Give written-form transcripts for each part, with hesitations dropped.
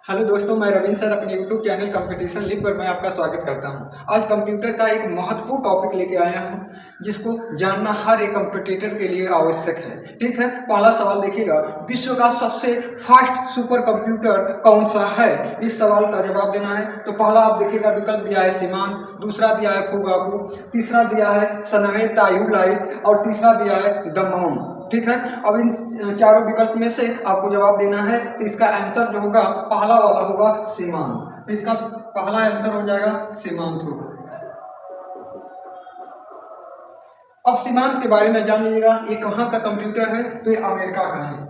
Hello दोस्तों, मैं Ravindra sir अपने यूट्यूब चैनल कंपटीशन लीग पर मैं आपका स्वागत करता हूं। आज कंप्यूटर का एक महत्वपूर्ण टॉपिक लेके आया हूं जिसको जानना हर एक कंपटीटर के लिए आवश्यक है। ठीक है, पहला सवाल देखिएगा, विश्व का सबसे फास्ट सुपर कंप्यूटर कौन सा है? इस सवाल का जवाब देना है। तो पहला आप देखिएगा विकल्प दिया है सीमान, दूसरा दिया है फुगाकू, तीसरा दिया है सनवे तायुलाइट और तीसरा दिया है दमोम। ठीक है, अब इन चारों विकल्प में से आपको जवाब देना है। तो इसका आंसर जो होगा पहला वाला होगा सीमांत। तो इसका पहला आंसर हो जाएगा सीमांत होगा। अब सीमांत के बारे में जान लीजिएगा, ये कहाँ का कंप्यूटर है? तो ये अमेरिका का है।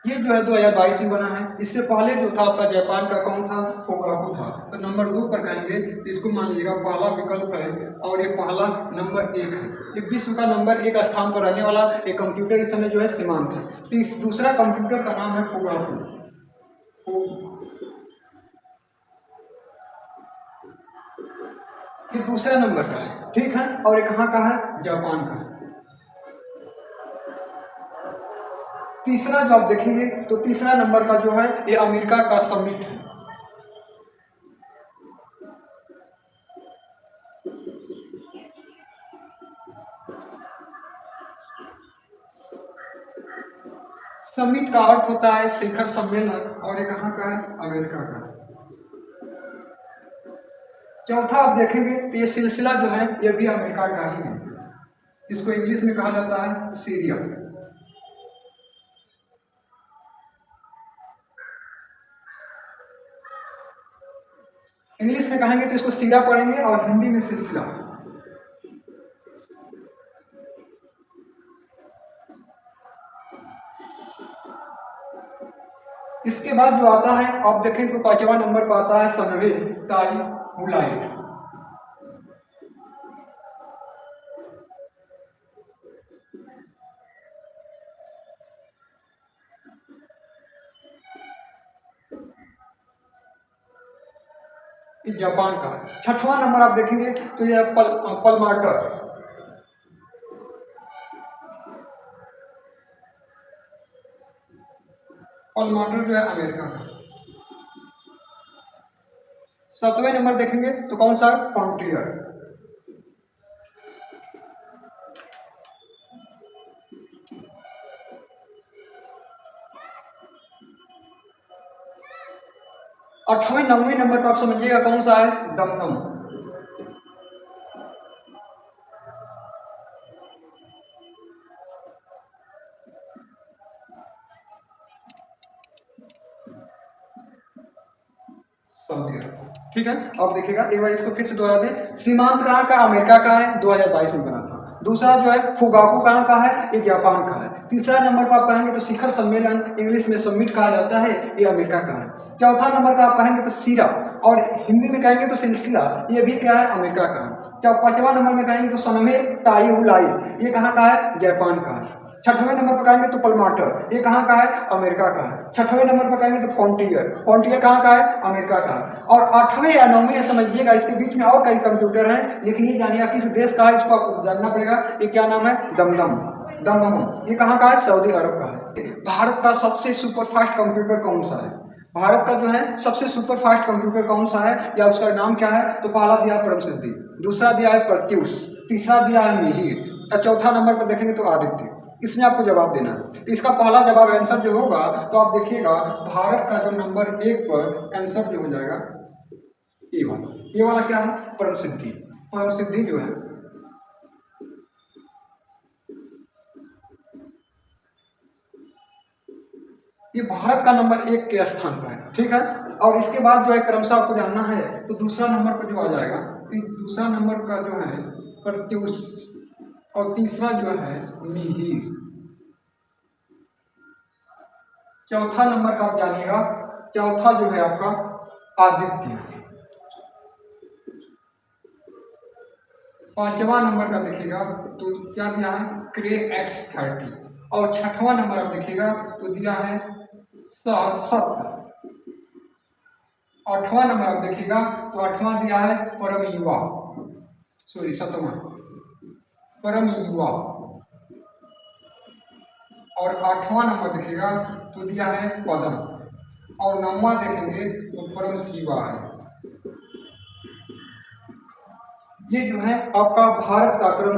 ये जो है 2022 में बना है। इससे पहले जो था आपका जापान का कौन था? फोगाकू था। तो नंबर 2 पर कहेंगे तो इसको मान लीजिएगा पहला विकल्प है और ये पहला नंबर 1 है। ये विश्व का नंबर 1 स्थान पर रहने वाला एक कंप्यूटर इस समय जो है सीमांत है। तो इस दूसरा कंप्यूटर का नाम है फोगाकू। ये दूसरा नंबर का है। ठीक है, और ये कहाँ का है? जापान का है। तीसरा जो आप देखेंगे तो तीसरा नंबर का जो है ये अमेरिका का समिट है। समिट का अर्थ होता है शिखर सम्मेलन और ये कहाँ का है? अमेरिका का। चौथा आप देखेंगे तो ये सिलसिला जो है ये भी अमेरिका का ही है। इसको इंग्लिश में कहा जाता है सीरिया। इंग्लिश में कहेंगे तो इसको सीरा पढ़ेंगे और हिंदी में सिलसिला। इसके बाद जो आता है आप देखें तो पांचवा नंबर पर आता है सनवे ताई हुलाइट। जापान का। छठवां नंबर आप देखेंगे तो यह पलमार्टर। पलमार्टर जो है अमेरिका का। सातवें नंबर देखेंगे तो कौन सा? फ्रंटियर। आठवें नौवें नंबर पर आप समझिएगा कौन सा है? दमदम। सऊदी अरब। ठीक है, अब देखिएगा एक बार इसको फिर से दोहरा दें। सीमांत कहाँ का? अमेरिका का है, 2022 में बना था। दूसरा जो है फुगाकू कहाँ का है? ये जापान का है। तीसरा नंबर पर आप कहेंगे तो शिखर सम्मेलन इंग्लिश में समिट कहा जाता है, ये अमेरिका का है। चौथा नंबर का आप कहेंगे तो सीरा और हिंदी में कहेंगे तो सिलसिला, ये भी क्या है? अमेरिका का है। पांचवा नंबर में कहेंगे तो सनमे तायुलाई, ये कहाँ का है? जापान का है। छठवें नंबर पर कहेंगे तो पलमाटर, ये कहाँ का है? अमेरिका का है। छठवें नंबर पर कहेंगे तो फ्रंटियर, फ्रंटियर कहाँ का है? अमेरिका का है। और आठवें या नौवें समझिएगा, इसके बीच में और कई कंप्यूटर हैं, लिख लीजिए, जानिएगा किस देश का है, इसको आपको जानना पड़ेगा। ये क्या नाम है? दमदम। दमदम, ये कहाँ का है? सऊदी अरब का है। भारत का सबसे सुपर फास्ट कंप्यूटर कौन सा है? भारत का जो है सबसे सुपर फास्ट कंप्यूटर कौन सा है या उसका नाम क्या है? तो पहला दिया है परम सिद्धि, दूसरा दिया है प्रत्युष, तीसरा दिया है मिहिर और चौथा नंबर पर देखेंगे तो आदित्य। इसमें आपको जवाब देना है। तो इसका पहला जवाब आंसर जो होगा तो आप देखिएगा भारत का जो नंबर 1 पर आंसर जो हो जाएगा ये वाला। ये वाला क्या है? परम सिद्धि। परम सिद्धि जो है ये भारत का नंबर 1 के स्थान पर है। ठीक है, और इसके बाद जो है क्रमशः आपको जानना है तो दूसरा नंबर पर जो आ जाएगा तो दूसरा नंबर का जो है प्रत्युष और तीसरा जो है मिहिर। चौथा नंबर का आप जानिएगा, चौथा जो है आपका आदित्य। पांचवा नंबर का देखिएगा तो क्या दिया है? क्रे X30 और छठवां नंबर आप देखिएगा तो दिया है सत्य। आठवां नंबर आप देखिएगा तो आठवां दिया है परम युवा, सॉरी 7वां। परम युवा। और 8वां नंबर देखिएगा तो दिया है पदम, और 9वां देखेंगे तो परम शिवा है। ये जो है आपका भारत का क्रम।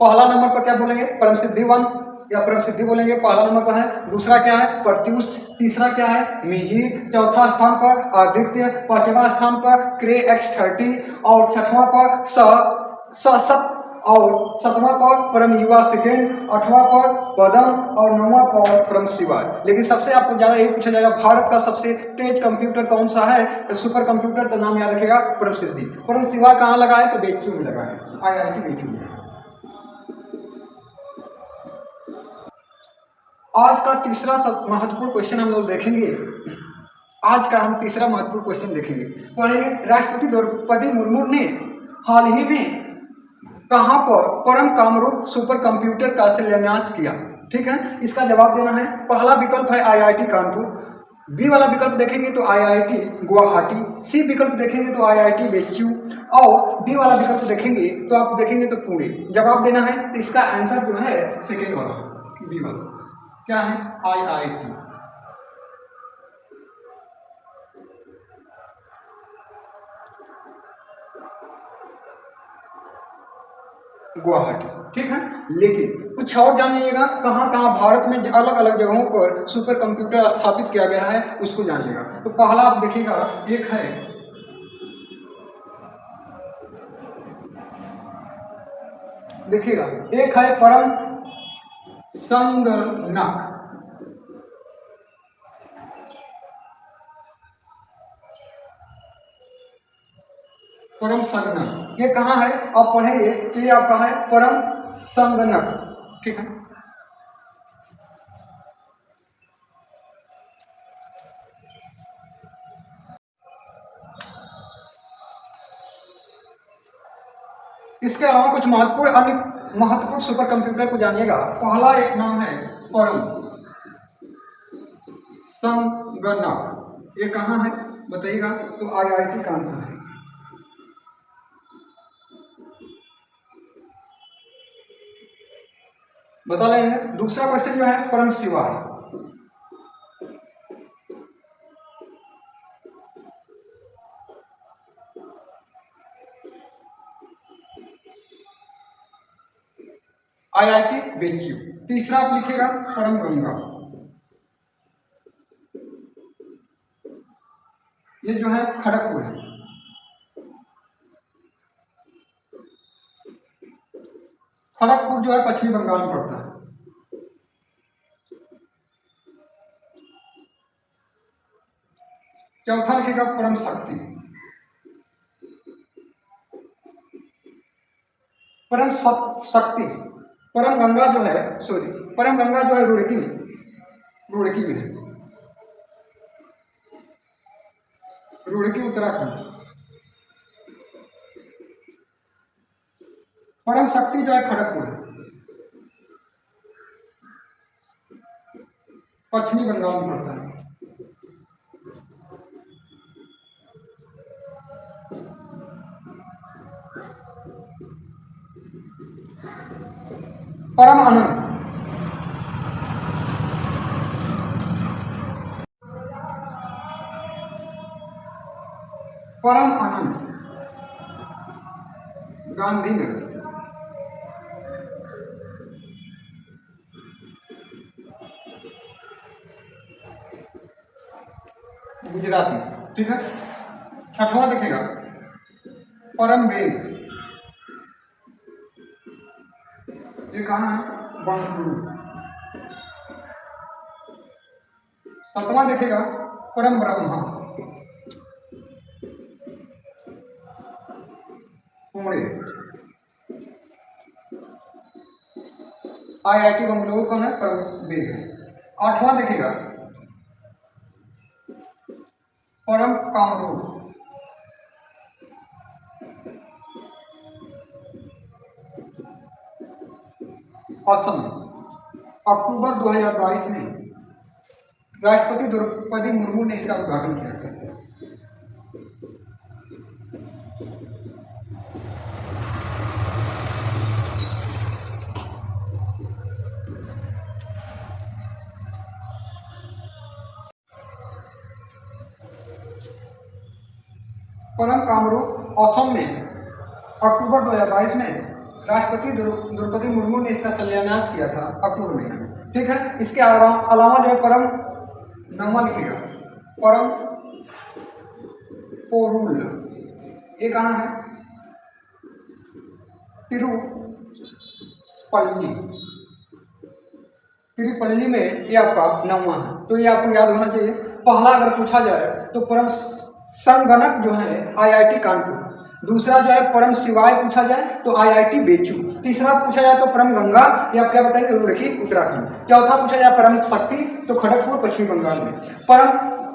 पहला नंबर पर क्या बोलेंगे? परम सिद्धि वन या परम सिद्धि बोलेंगे, पहला नंबर पर है। दूसरा क्या है? प्रत्युष। तीसरा क्या है? मिहिर। चौथा स्थान पर आदित्य। पांचवा स्थान पर क्रे X30। और छठवां पर सत। और सातवां पर परम युवा सेकेंड। आठवां पर पदम और 9वां पर परम शिवा। लेकिन सबसे आपको ज्यादा यही पूछा जाएगा भारत का सबसे तेज कंप्यूटर कौन सा है? तो सुपर कंप्यूटर का नाम याद रखेगा परम सिद्धि। परम शिवा कहाँ लगा है? तो बेचू में लगा है, IIT बेचू में। आज का तीसरा महत्वपूर्ण क्वेश्चन हम लोग देखेंगे। आज का हम तीसरा महत्वपूर्ण क्वेश्चन देखेंगे, पढ़ेंगे। राष्ट्रपति द्रौपदी मुर्मू ने हाल ही में कहां पर परम कामरूप सुपर कंप्यूटर का शिलान्यास किया? ठीक है, इसका जवाब देना है। पहला विकल्प है IIT कानपुर। बी वाला विकल्प देखेंगे तो IIT गुवाहाटी। सी विकल्प देखेंगे तो IIT बेच्यू। और डी वाला विकल्प देखेंगे तो आप देखेंगे तो पुणे। जवाब देना है तो इसका आंसर जो है सेकेंड वाला, बी वाला क्या है? IIT गुवाहाटी। ठीक है, लेकिन कुछ और जानिएगा कहाँ कहाँ भारत में अलग अलग जगहों पर सुपर कंप्यूटर स्थापित किया गया है, उसको जानिएगा। तो पहला आप देखिएगा, एक है देखिएगा, एक है परम संगणक। परम संगणक ये कहाँ है? आप पढ़ेंगे तो ये आपका है परम संगणक। ठीक है, इसके अलावा कुछ महत्वपूर्ण सुपर कंप्यूटर को जानिएगा। पहला एक नाम है परम संगणक। ये कहाँ है बताइएगा? तो IIT कानपुर है। बता लेंगे। दूसरा क्वेश्चन जो है परम शिवा। IIT बेच्यू। तीसरा आप लिखिएगा परम गंगा। ये जो है खड़गपुर है। खड़गपुर जो है पश्चिमी बंगाल में पड़ता है। चौथा लिखेगा परम शक्ति। परम शक्ति, परम गंगा जो है, सॉरी, परम गंगा जो है रुड़की में है। रुड़की उत्तराखंड। परम शक्ति जो है खड़गपुर है, पश्चिमी बंगाल में पड़ता है। परम अनंत, परम अनंत गांधीनगर। गुजरात में। ठीक है, छठवां देखेगा परम बेग। ये कहाँ है? बंगलुरु। सातवां देखेगा परम ब्रह्मा, पुणे। IIT बंगलुरु कौन है? परम बेग है। आठवां देखेगा परम कामरूप, असम। अक्टूबर 2022 में राष्ट्रपति द्रौपदी मुर्मू ने इसका उद्घाटन किया था। परम कामरूप असम में अक्टूबर 2022 में राष्ट्रपति द्रौपदी मुर्मू ने इसका शिलान्यास किया था अक्टूबर महीने में। ठीक है, इसके अलावा जो है परम नवा लिखिएगा, परम पोरुल, ये कहाँ है? तिरुपल्ली, तिरुपल्ली में ये आपका नवा है, तो ये आपको याद होना चाहिए। पहला अगर पूछा जाए तो परम संगणक जो है IIT कानपुर, दूसरा जो है परम शिवाय पूछा जाए तो IIT बेचू, तीसरा पूछा जाए तो परम गंगा, ये आप क्या बताएंगे? रुड़की उत्तराखंड, चौथा पूछा जाए परम शक्ति तो खड़गपुर पश्चिम बंगाल में, परम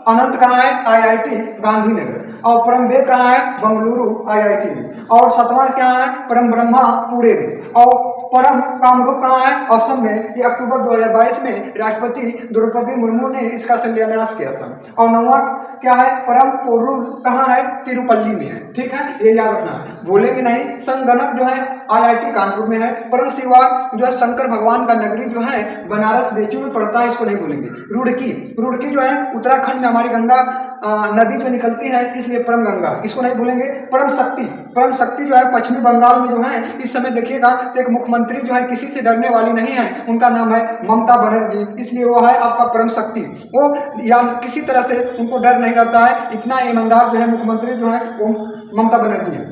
अनंत कहाँ है? IIT गांधीनगर, और परम वेद कहाँ है? बंगलुरु IIT में, और सातवां क्या है? परम ब्रह्मा पुणे में, और परम कामरूप कहाँ है? असम में। ये अक्टूबर 2022 में राष्ट्रपति द्रौपदी मुर्मू ने इसका शिलान्यास किया था। और नौवां क्या है? परम पोरुल कहाँ है? तिरुपल्ली में है। ठीक है, ये याद रखना है, भूलेंगे नहीं। संगणक जो है IIT कानपुर में है। परम शिवा जो है शंकर भगवान का नगरी जो है बनारस बेचू में पड़ता है, इसको नहीं भूलेंगे। रुड़की, रुड़की जो है उत्तराखंड में हमारी गंगा नदी जो निकलती है, इसलिए परम गंगा, इसको नहीं भूलेंगे। परम शक्ति, परम शक्ति जो है पश्चिमी बंगाल में जो है, इस समय देखिएगा तो एक मुख्यमंत्री जो है किसी से डरने वाली नहीं है, उनका नाम है ममता बनर्जी, इसलिए वो है आपका परम शक्ति। वो या किसी तरह से उनको डर नहीं रहता है, इतना ईमानदार जो है मुख्यमंत्री जो है वो ममता बनर्जी है।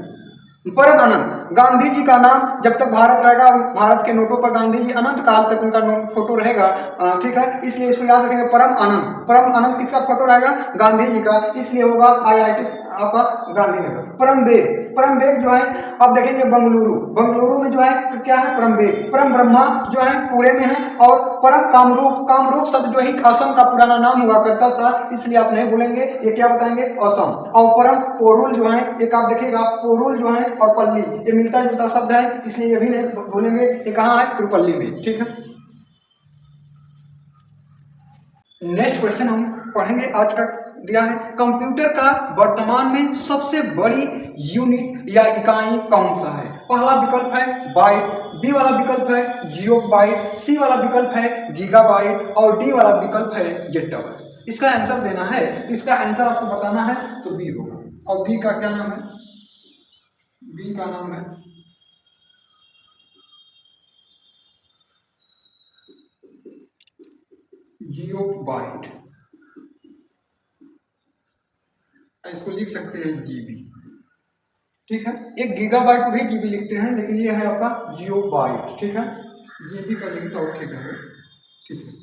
परम अनंत, गांधी जी का नाम जब तक भारत रहेगा, भारत के नोटों पर गांधी जी अनंत काल तक उनका फोटो रहेगा। ठीक है, इसलिए इसको याद रखेंगे। परम अनंत, परम अनंत किसका फोटो रहेगा? गांधी जी का, इसलिए होगा IIT आपका गांधीनगर। परम वेग, परम वेग जो है अब देखेंगे बंगलुरु, बंगलुरु में जो है क्या है? परम वेग। परम ब्रह्मा जो है पुणे में है, और परम कामरूप, कामरूप शब्द जो है असम का पुराना नाम हुआ करता था, इसलिए आप नहीं भूलेंगे, ये क्या बताएंगे? असम। और परम पोरुल जो है, एक आप देखिएगा पोरुल जो है और पल्ली, ये मिलता जुलता शब्द है, इसलिए ये भी नहीं भूलेंगे। ये कहाँ है? तिरुपल्ली में। ठीक है, नेक्स्ट क्वेश्चन हम पढ़ेंगे आज का दिया है, कंप्यूटर का वर्तमान में सबसे बड़ी यूनिट या इकाई कौन सा है? पहला विकल्प है बाइट, बी वाला विकल्प है जियो बाइट, सी वाला विकल्प है गीगाबाइट, और डी वाला विकल्प है जेट्टाबाइट। इसका आंसर देना है, इसका आंसर आपको बताना है तो बी होगा। और बी का क्या नाम है? बी का नाम है जियो बाइट, इसको लिख सकते हैं जीबी। ठीक है, एक गीगाबाइट को भी जीबी लिखते हैं, लेकिन ये है आपका जियो बाइट। ठीक है, जीबी कर लेंगे तो ठीक है। ठीक है,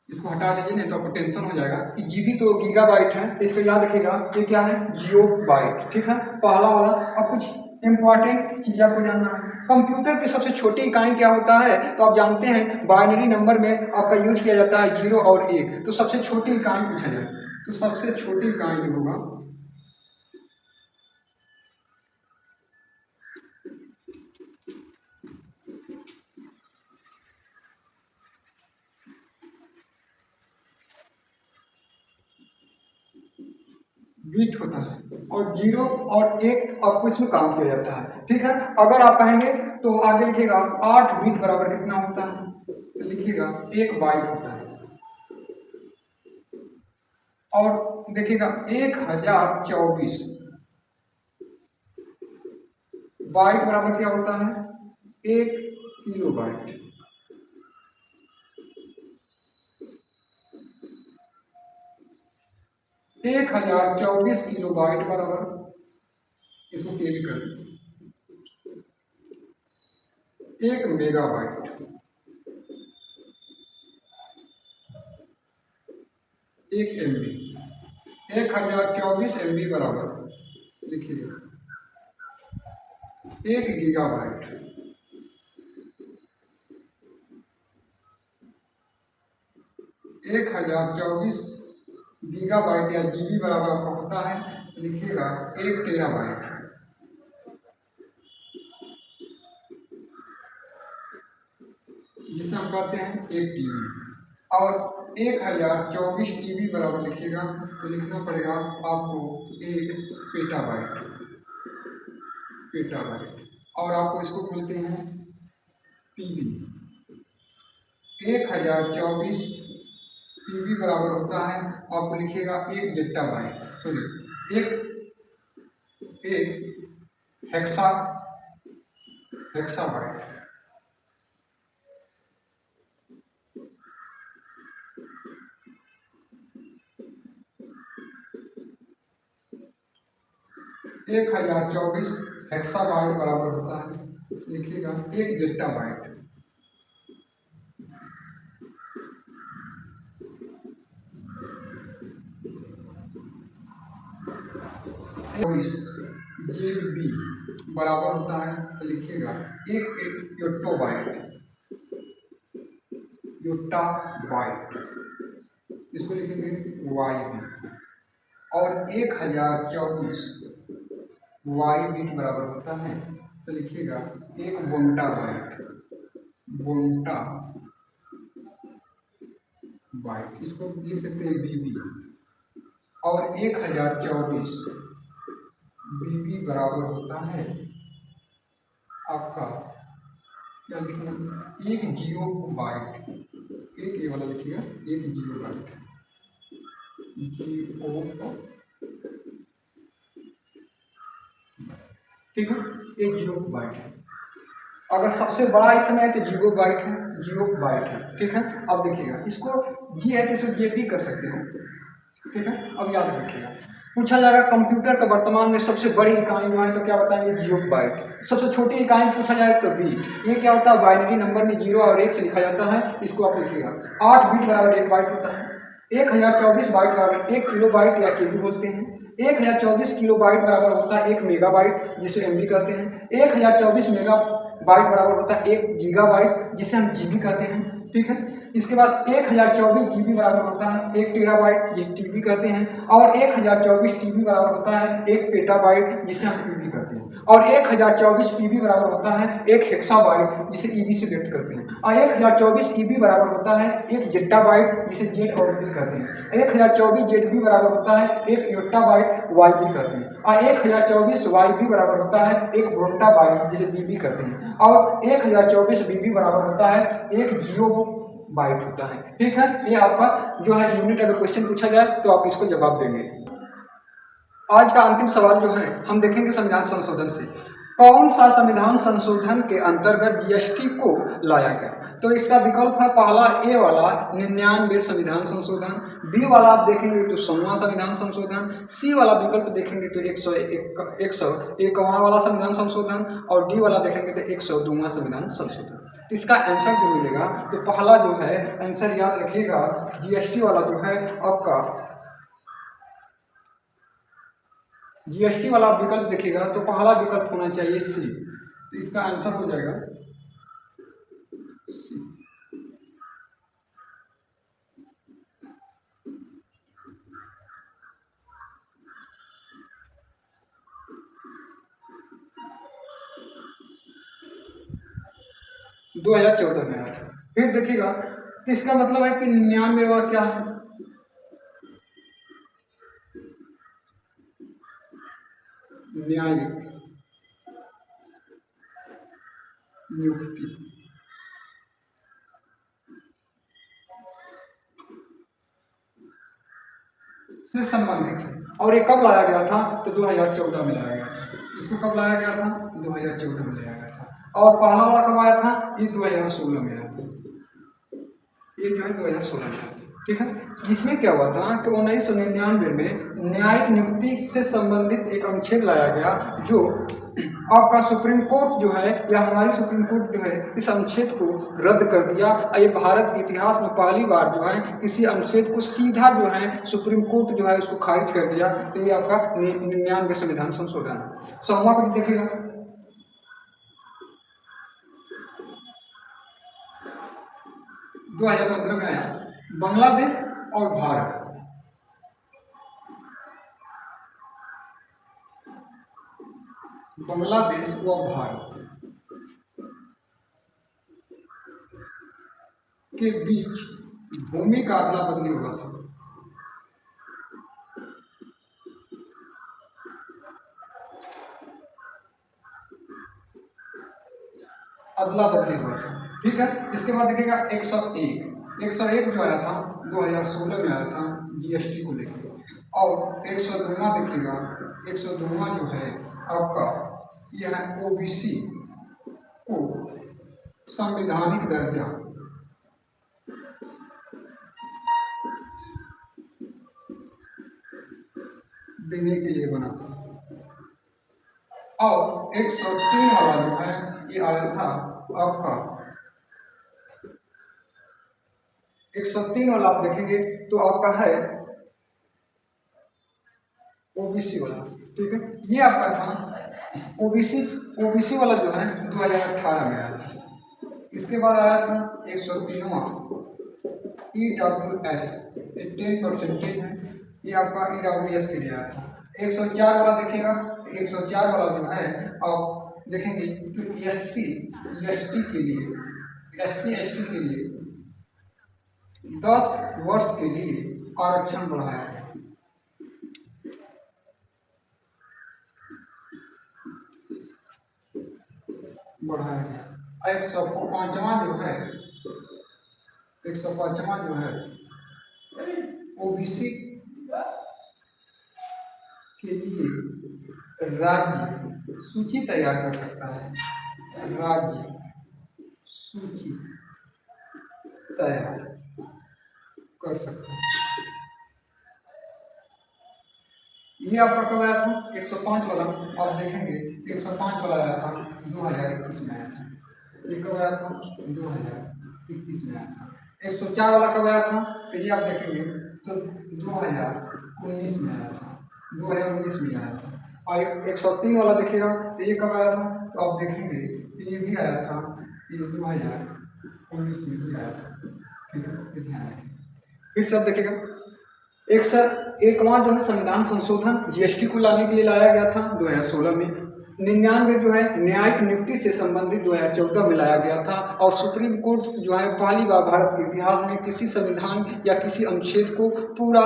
इसको हटा दीजिए, नहीं तो आपको टेंशन हो जाएगा कि जीबी तो गीगाबाइट है, इसको याद रखिएगा ये क्या है? जियो बाइट। ठीक है, पहला वाला। अब कुछ इंपॉर्टेंट चीज आपको जानना है, कंप्यूटर की सबसे छोटी इकाई क्या होता है? तो आप जानते हैं बाइनरी नंबर में आपका यूज किया जाता है 0 और 1, तो सबसे छोटी इकाई पूछा जाए तो सबसे छोटी इकाई जो होगा बिट होता है, और 0 और 1 आपको इसमें काम किया जाता है। ठीक है, अगर आप कहेंगे तो आगे लिखिएगा 8 बिट बराबर कितना होता है? तो लिखिएगा 1 बाइट होता है। और देखिएगा 1024 बाइट बराबर क्या होता है? 1 किलो बाइट। 1024 किलो बाइट बराबर, इसको कैरी कर 1 मेगाबाइट। 1 MB, 1024 MB बराबर लिखिएगा 1 गीगाबाइट। 1024 गीगाबाइट या जीबी बराबर आपका होता है, लिखिएगा 1 टेराबाइट। जिसे हम कहते हैं 1 TB। और 1024 TB बराबर लिखिएगा तो लिखना पड़ेगा आपको 1 पेटाबाइट। पेटाबाइट, और आपको इसको बोलते हैं PB। 1024 PB बराबर होता है, आपको लिखिएगा 1 जेट्टाबाइट, सॉरी 1 एक हेक्सा हेक्साबाइट। एक 1024 हेक्साबाइट बराबर होता है, लिखिएगा, एक जेट्टाबाइट। JB बराबर होता है, तो लिखिएगा एक योट्टोबाइट, योट्टाबाइट, इसको लिखेंगे YB। और 1024 वाई बीट बराबर होता है, तो लिखिएगा एक बोंटा बाइट, बोंटा बाइट, इसको लिख सकते हैं BB। और 1024 BB बराबर होता है आपका, क्या लिखना, एक जियो बाइट, एक ये वाला लिखिएगा, एक जियो बाइट, जियो, ठीक है, एक जियो बाइट है। अगर सबसे बड़ा इस समय है तो जीरो बाइट है, जीरो बाइट है, ठीक है। अब देखिएगा, इसको जी है तो इसको जे भी कर सकते हो, ठीक है। अब याद रखिएगा, पूछा जाएगा कंप्यूटर का वर्तमान में सबसे बड़ी इकाई जो है, तो क्या बताएंगे, जियो बाइट। सबसे छोटी इकाई पूछा जाए तो बीट। ये क्या होता है, बाइनरी नंबर में 0 और 1 से लिखा जाता है, इसको आप लिखिएगा। 8 बीट बराबर 1 बाइट होता है। 1024 बाइट बराबर 1 किलो बाइट या केबी बोलते हैं। 1024 किलो बाइट बराबर होता है 1 मेगा बाइट, जिसे एमबी कहते हैं। 1024 मेगा बाइट बराबर होता है 1 गीगाबाइट, जिसे हम जीबी कहते हैं, ठीक है। इसके बाद 1024 जीबी बराबर होता है 1 टेराबाइट, जिसे टीबी कहते हैं। और 1024 टीबी बराबर होता है 1 पेटाबाइट, जिसे हम पीबी कहते हैं। और 1024 पीबी बराबर होता है 1 हेक्साबाइट, जिसे ईबी से व्यक्त करते हैं। और 1024 ईबी बराबर होता है 1 जेट्टाबाइट, जिसे जेड और बी कहते हैं। 1024 जेडबी बराबर होता है 1 योट्टाबाइट, वाईबी कहते हैं। और 1024 वाईबी बराबर होता है 1 ब्रोंटाबाइट, जिसे बीबी कहते हैं। और 1024 बीबी बराबर होता है 1 जियो बाइट होता है, ठीक है। ये आपका जो है यूनिट, अगर क्वेश्चन पूछा जाए तो आप इसको जवाब देंगे। आज का अंतिम सवाल जो है हम देखेंगे संविधान संशोधन से। कौन सा संविधान संशोधन के अंतर्गत जीएसटी को लाया गया? तो इसका विकल्प है पहला ए वाला 99वें संविधान संशोधन, बी वाला आप देखेंगे तो 100वां संविधान संशोधन, सी वाला विकल्प देखेंगे तो 101वां वाला संविधान संशोधन, और डी वाला देखेंगे तो 102वां संविधान संशोधन। इसका आंसर जो मिलेगा, तो पहला जो है आंसर याद रखिएगा, जीएसटी वाला जो है आपका, जीएसटी वाला विकल्प देखिएगा तो पहला विकल्प होना चाहिए सी, तो इसका आंसर हो जाएगा सी। दो 2014 में आया था। फिर देखिएगा, तो इसका मतलब है कि 99वां क्या है, न्यायिक नियुक्ति से संबंधित है। और ये कब लाया गया था, तो 2014 में लाया गया था। इसको कब लाया गया था, 2014 में लाया गया था। और पहला वाला कब आया था, ये 2016 में आया था, ये जो है 2016 में आया था, ठीक है। इसमें क्या हुआ था कि 1999 में न्यायिक नियुक्ति से संबंधित एक अनुच्छेद लाया गया, जो आपका सुप्रीम कोर्ट जो है, या हमारी सुप्रीम कोर्ट जो है, इस अनुच्छेद को रद्द कर दिया। ये भारत के इतिहास में पहली बार जो है किसी अनुच्छेद को सीधा जो है सुप्रीम कोर्ट जो है उसको खारिज कर दिया। तो ये आपका 99वें संविधान संशोधन है। 100वां को देखिएगा, 2015 में आया, बांग्लादेश और भारत, बांग्लादेश व भारत के बीच भूमि का अदला बदली हुआ था। अदला बदली हुआ था, ठीक है। इसके बाद देखिएगा 101 जो आया था 2016 में आया था जीएसटी को लेकर। और 102वां देखिएगा 102वां जो है आपका यह ओबीसी को संवैधानिक दर्जा देने के लिए बना था। और 103 वाला जो है ये आया था आपका 103 वाला आप देखेंगे तो आपका है ओबीसी वाला, ठीक है। ये आपका था ओबीसी वाला जो है 2018 में आया था। इसके बाद आया था 103वां EWS, 10% है, ये आपका EWS के लिए आया था। 104 वाला देखिएगा, 104 वाला जो है आप देखेंगे तो SC ST के लिए 10 वर्ष के लिए आरक्षण बढ़ाया है। बढ़ाया गया। 105वां जो है ओबीसी के लिए राज्य सूची तैयार कर सकता है, राज्य सूची तैयार कर सकता है। ये आपका कब आया था? 105 वाला आप देखेंगे 105 वाला आया था 2021 में आया था। ये कब आया था? 2021 में आया था। 104 वाला कब आया था? तो ये आप देखेंगे तो 2019 में आया था, 2019 में आया था। और 103 वाला देखिएगा तो ये कब आया था? तो आप देखेंगे तो ये भी आया था, ये 2019 में भी आया था, ठीक है, ध्यान रखें। फिर सब देखिएगा 101वां जो है संविधान संशोधन जीएसटी को लाने के लिए लाया गया था 2016 में। 99 जो है न्यायिक नियुक्ति से संबंधित 2014 में लाया गया था। और सुप्रीम कोर्ट जो है पहली बार भारत के इतिहास में किसी संविधान या किसी अनुच्छेद को पूरा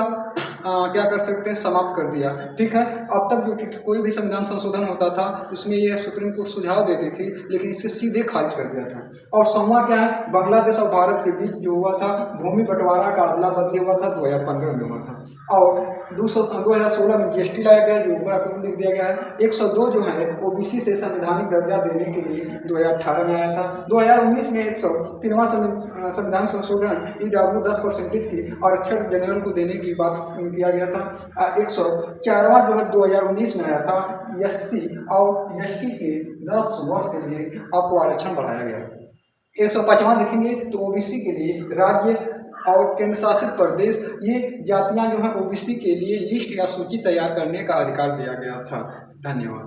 क्या कर सकते हैं, समाप्त कर दिया, ठीक है। अब तक जो कोई भी संविधान संशोधन होता था उसमें यह सुप्रीम कोर्ट सुझाव देती थी, लेकिन इसे सीधे खारिज कर दिया था। और 100वां क्या है, बांग्लादेश और भारत के बीच जो हुआ था भूमि बंटवारा का अदला बदली हुआ था, 2015 में हुआ था। और 2016 में जीएसटी लाया गया, जो ऊपर आपको लिख दिया गया है। 102 जो है ओबीसी से संवैधानिक दर्जा देने के लिए 2018 में आया था। 2019 में 103वां संविधान संशोधन EW 10% की आरक्षण जनरल को देने की बात किया गया था। 104वां जो है 2019 में आया था, SC और ST के 10 वर्ष के लिए आपको आरक्षण बढ़ाया गया। 105वां देखेंगे तो ओबीसी के लिए राज्य और केंद्र शासित प्रदेश ये जातियां जो हैं ओबीसी के लिए लिस्ट या सूची तैयार करने का अधिकार दिया गया था। धन्यवाद।